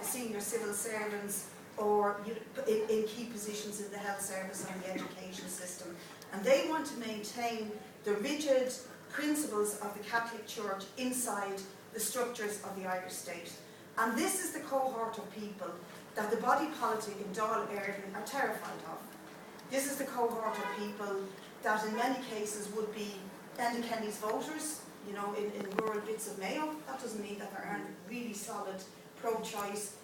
senior civil servants or in key positions in the health service and the education system. And they want to maintain the rigid principles of the Catholic Church inside the structures of the Irish state. And this is the cohort of people that the body politic in Dáil Éireann are terrified of. This is the cohort of people that in many cases would be Enda Kenny's voters, in rural bits of Mayo. That doesn't mean that there aren't really solid pro-choice,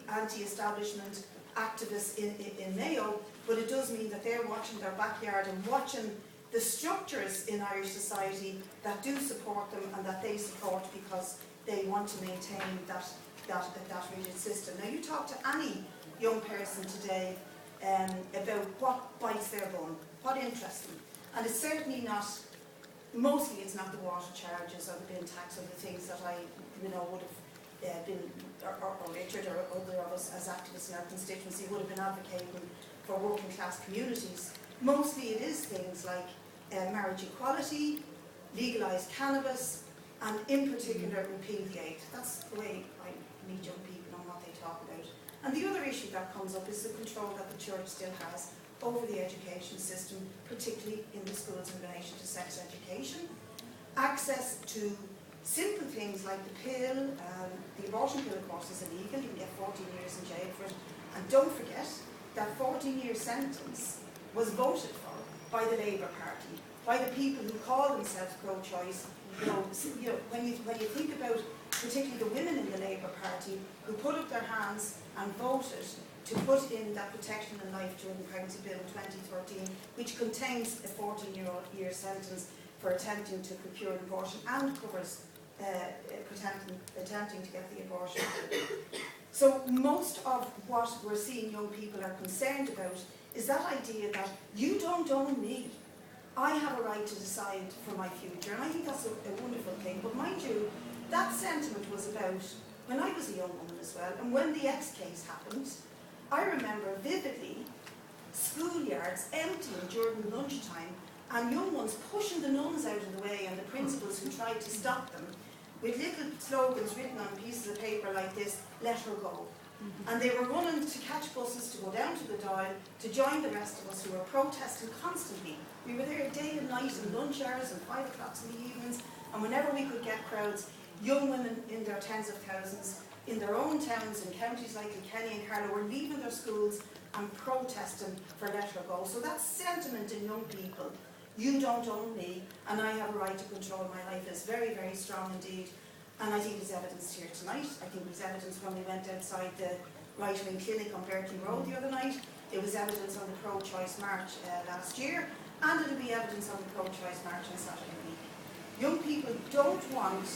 anti-establishment activists in Mayo, but it does mean that they're watching their backyard and watching the structures in Irish society that do support them and that they support because they want to maintain that rigid system. Now you talk to any young person today about what bites their bone, what interests them, and it's certainly not, mostly it's not the water charges or the bin tax or the things that I would have been, or Richard or other of us as activists in our constituency would have been advocating for working class communities. Mostly it is things like marriage equality, legalised cannabis, and in particular repeal the aid. That's the way I meet young people and what they talk about. And the other issue that comes up is the control that the church still has over the education system, particularly in the schools in relation to sex education. Access to simple things like the pill, the abortion pill of course is illegal, you can get 14 years in jail for it. And don't forget that 14-year sentence was voted for by the Labour Party, by the people who call themselves pro-choice. When you think about particularly the women in the Labour Party who put up their hands and voted to put in that protection in life during the pregnancy bill in 2013, which contains a 14-year sentence for attempting to procure an abortion and covers attempting to get the abortion. So most of what we're seeing young people are concerned about is that idea that you don't own me. I have a right to decide for my future, and I think that's a wonderful thing. But mind you, that sentiment was about when I was a young woman as well, and when the X case happened, I remember vividly schoolyards emptying during lunchtime and young ones pushing the nuns out of the way and the principals who tried to stop them with little slogans written on pieces of paper like this, "Let her go." And they were running to catch buses to go down to the Dáil to join the rest of us who were protesting constantly. We were there day and night in lunch hours and 5 o'clock in the evenings, and whenever we could get crowds, young women in their tens of thousands, in their own towns in counties like Kilkenny and Carlow, were leaving their schools and protesting for Let Her Go. So that sentiment in young people, you don't own me and I have a right to control my life, is very, very strong indeed. And I think there's evidence here tonight. I think there's evidence when we went outside the right-wing clinic on Berkeley Road the other night. It was evidence on the pro-choice march last year, and it'll be evidence on the pro-choice march on Saturday week. Young people don't want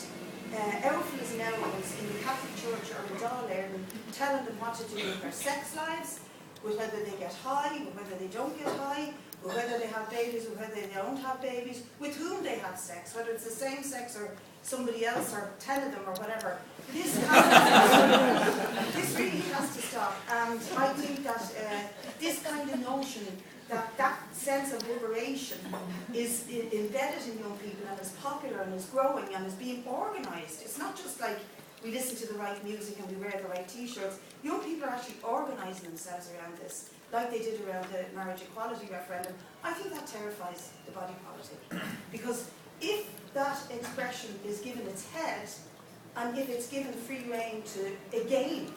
outfits and elements in the Catholic Church or in Dáil Éireann telling them what to do with their sex lives, with whether they get high, with whether they don't get high, with whether they have babies, with whether they don't have babies, with whom they have sex, whether it's the same sex or somebody else or 10 of them or whatever. This really has to stop, and I think that this kind of notion that sense of liberation is embedded in young people and is popular and is growing and is being organised. It's not just like we listen to the right music and we wear the right t-shirts. Young people are actually organising themselves around this, like they did around the marriage equality referendum. I think that terrifies the body politic, because if that expression is given its head, and if it's given free rein to again,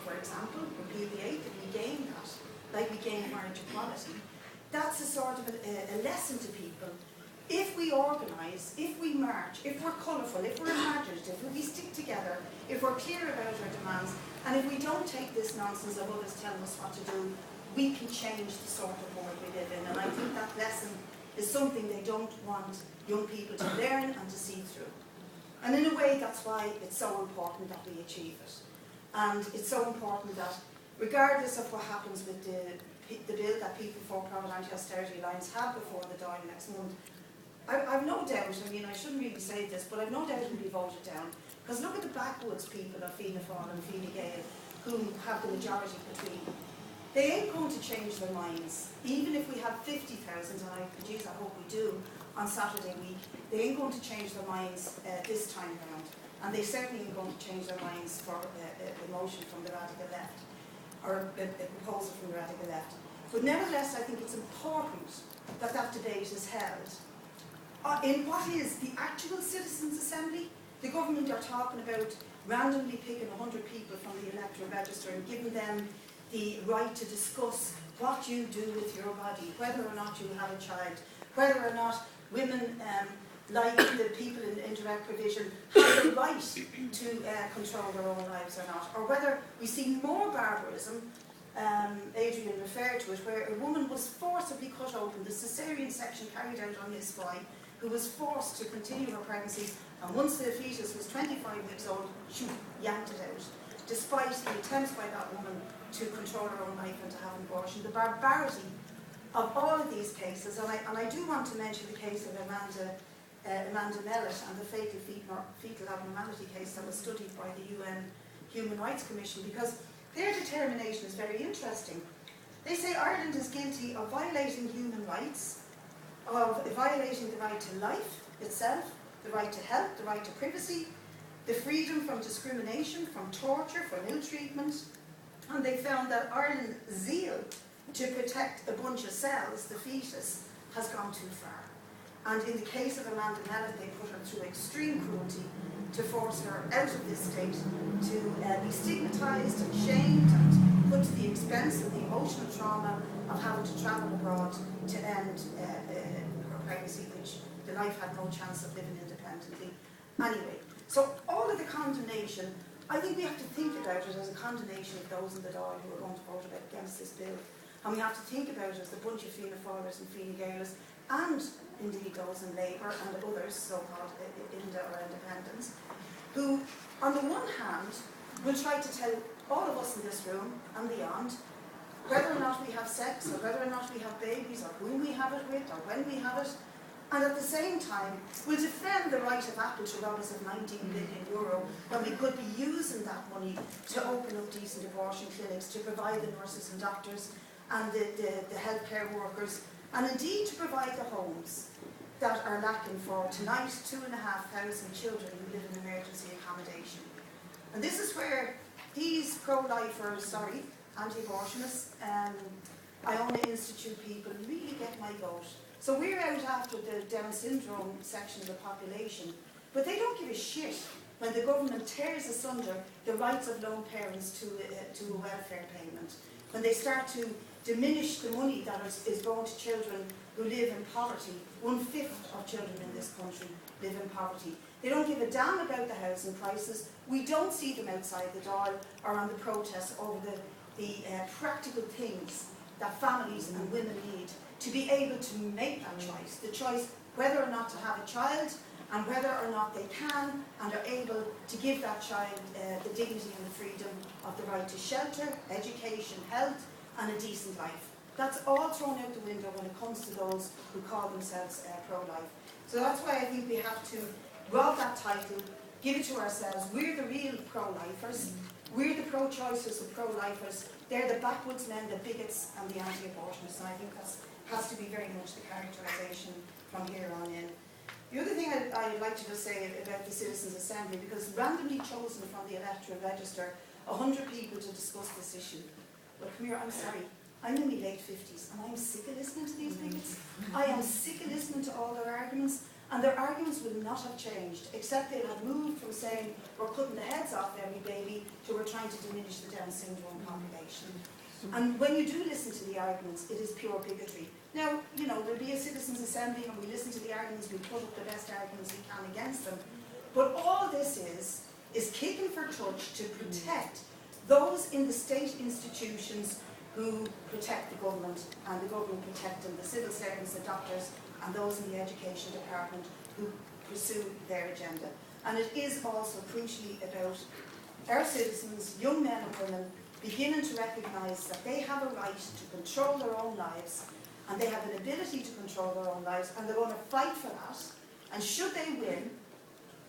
for example, repeal the aid, that we gain that, like we gain marriage equality, that's a sort of a lesson to people. If we organise, if we march, if we're colourful, if we're imaginative, if we stick together, if we're clear about our demands, and if we don't take this nonsense of others telling us what to do, we can change the sort of world we live in. And I think that lesson is something they don't want young people to learn and to see through. And in a way, that's why it's so important that we achieve it. And it's so important that, regardless of what happens with the bill that People for Profit Anti-Austerity Alliance have before the Dáil next month, I've no doubt, I mean, I shouldn't really say this, but I've no doubt it will be voted down. Because look at the backwoods people of Fianna Fáil and Fine Gael, who have the majority between. They ain't going to change their minds. Even if we have 50,000, and I hope we do, on Saturday week, they ain't going to change their minds this time around. And they certainly ain't going to change their minds for motion from the radical left, or a proposal from the radical left. But nevertheless, I think it's important that that debate is held in what is the actual citizens' assembly. The government are talking about randomly picking 100 people from the electoral register and giving them the right to discuss what you do with your body, whether or not you have a child, whether or not women, like the people in indirect provision, have the right to control their own lives or not, or whether we see more barbarism. Adrian referred to it, where a woman was forcibly cut open, the cesarean section carried out on Miss Boy, who was forced to continue her pregnancy, and once the fetus was 25 weeks old, she yanked it out, despite the attempts by that woman to control her own life and to have an abortion. The barbarity of all of these cases, and I do want to mention the case of Amanda Mellett and the fetal abnormality case that was studied by the UN Human Rights Commission, because their determination is very interesting. They say Ireland is guilty of violating human rights, of violating the right to life itself, the right to health, the right to privacy, the freedom from discrimination, from torture, from ill treatment, and they found that Ireland's zeal to protect a bunch of cells, the fetus, has gone too far. And in the case of Amanda Mellett, they put her through extreme cruelty to force her out of this state, to be stigmatised and shamed and put to the expense of the emotional trauma of having to travel abroad to end her pregnancy, which the life had no chance of living independently. Anyway, so all of the condemnation, I think we have to think about it as a condemnation of those in the Dáil who are going to vote against this bill. And we have to think about it as the bunch of Fianna Fáiles and Fine Gaelis, and indeed those in Labour and others, so-called Inda or independents, who, on the one hand, will try to tell all of us in this room and beyond whether or not we have sex, or whether or not we have babies, or whom we have it with, or when we have it, and at the same time will defend the right of Apple to rob us of €19 billion when we could be using that money to open up decent abortion clinics, to provide the nurses and doctors and the healthcare workers, and indeed to provide the homes that are lacking for tonight 2,500 children who live in emergency accommodation. And this is where these pro-lifers, anti-abortionists, Iona Institute people really get my vote. So we're out after the Down syndrome section of the population, but they don't give a shit when the government tears asunder the rights of lone parents to a welfare payment, when they start to diminish the money that is going to children who live in poverty. 1/5 of children in this country live in poverty. They don't give a damn about the housing prices. We don't see them outside the Dáil or on the protests over the practical things that families and women need to be able to make that choice. The choice whether or not to have a child, and whether or not they can and are able to give that child the dignity and the freedom of the right to shelter, education, health, and a decent life. That's all thrown out the window when it comes to those who call themselves pro-life. So that's why I think we have to rob that title, give it to ourselves. We're the real pro-lifers. We're the pro-choicers and pro-lifers. They're the backwoods men, the bigots, and the anti-abortionists. And I think that has to be very much the characterisation from here on in. The other thing I'd like to just say about the Citizens' Assembly, because randomly chosen from the electoral register, 100 people to discuss this issue. Well, come here, I'm sorry. I'm in my late 50s and I'm sick of listening to these bigots. I am sick of listening to all their arguments, and their arguments will not have changed, except they'll have moved from saying we're cutting the heads off every baby to we're trying to diminish the Down syndrome population. And when you do listen to the arguments, it is pure bigotry. Now, you know, there'll be a Citizens' Assembly and we listen to the arguments, we put up the best arguments we can against them. But all this is kicking for touch to protect those in the state institutions who protect the government, and the government protecting the civil servants, the doctors, and those in the education department who pursue their agenda. And it is also crucially about our citizens, young men and women, beginning to recognise that they have a right to control their own lives, and they have an ability to control their own lives, and they're going to fight for that. And should they win,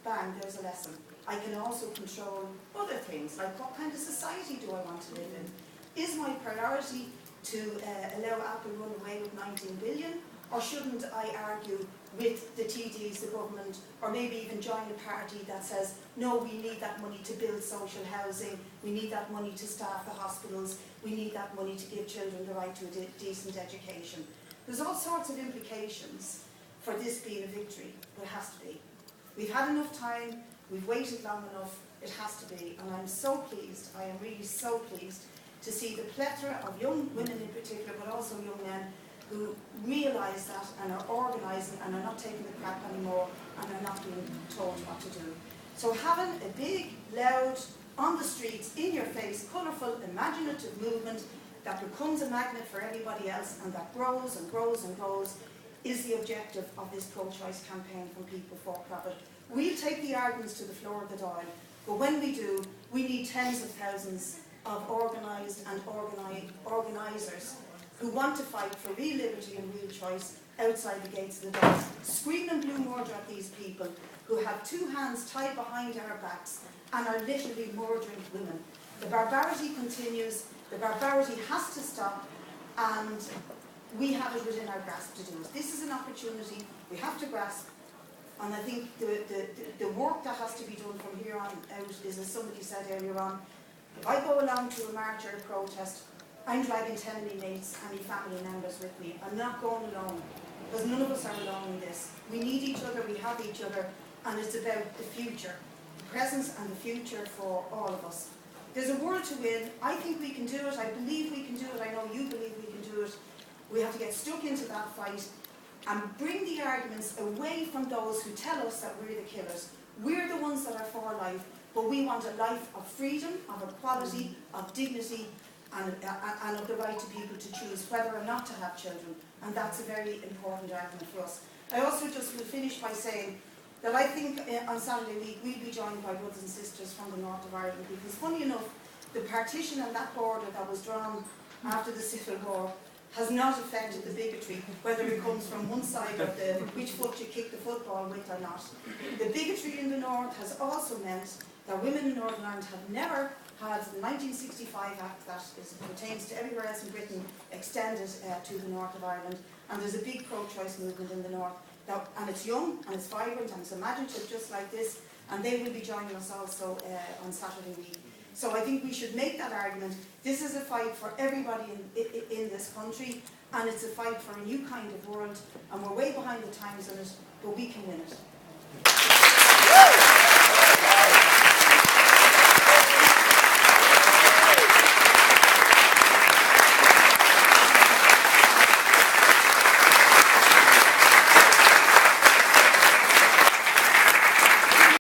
bang, there's a lesson. I can also control other things, like what kind of society do I want to live in? Is my priority to allow Apple run away with 19 billion, or shouldn't I argue with the TDs, the government, or maybe even join a party that says, no, we need that money to build social housing, we need that money to staff the hospitals, we need that money to give children the right to a decent education. There's all sorts of implications for this being a victory, but it has to be. We've had enough time, we've waited long enough, it has to be. And I'm so pleased, I am really so pleased to see the plethora of young women in particular, but also young men, who realise that and are organising and are not taking the crap anymore and are not being told what to do. So having a big, loud, on the streets, in your face, colourful, imaginative movement that becomes a magnet for everybody else and that grows and grows and grows is the objective of this pro-choice campaign from People for Profit. We'll take the arguments to the floor of the Dáil, but when we do, we need tens of thousands of organised and organisers who want to fight for real liberty and real choice outside the gates of the Dáil. Scream and blue murder at these people who have two hands tied behind our backs and are literally murdering women. The barbarity continues, the barbarity has to stop, and we have it within our grasp to do it. This is an opportunity we have to grasp, and I think the work that has to be done from here on out is, as somebody said earlier on, if I go along to a march or a protest, I'm dragging 10 of my mates and my family members with me. I'm not going alone, because none of us are alone in this. We need each other, we have each other, and it's about the future, the presence and the future for all of us. There's a world to win. I think we can do it. I believe we can do it. I know you believe we can do it. We have to get stuck into that fight and bring the arguments away from those who tell us that we're the killers. We're the ones that are for life, but we want a life of freedom, of equality, of dignity, and of the right to people to choose whether or not to have children. And that's a very important argument for us. I also just will finish by saying that I think on Saturday week we'll be joined by brothers and sisters from the north of Ireland, because funny enough, the partition and that border that was drawn after the Civil War has not affected the bigotry, whether it comes from one side of which foot you kick the football with or not. The bigotry in the north has also meant that women in Northern Ireland have never had the 1965 Act that pertains to everywhere else in Britain extended to the north of Ireland, and there's a big pro-choice movement in the north, and it's young and it's vibrant and it's imaginative just like this, and they will be joining us also on Saturday week. So I think we should make that argument. This is a fight for everybody in this country, and it's a fight for a new kind of world, and we're way behind the times on it, but we can win it.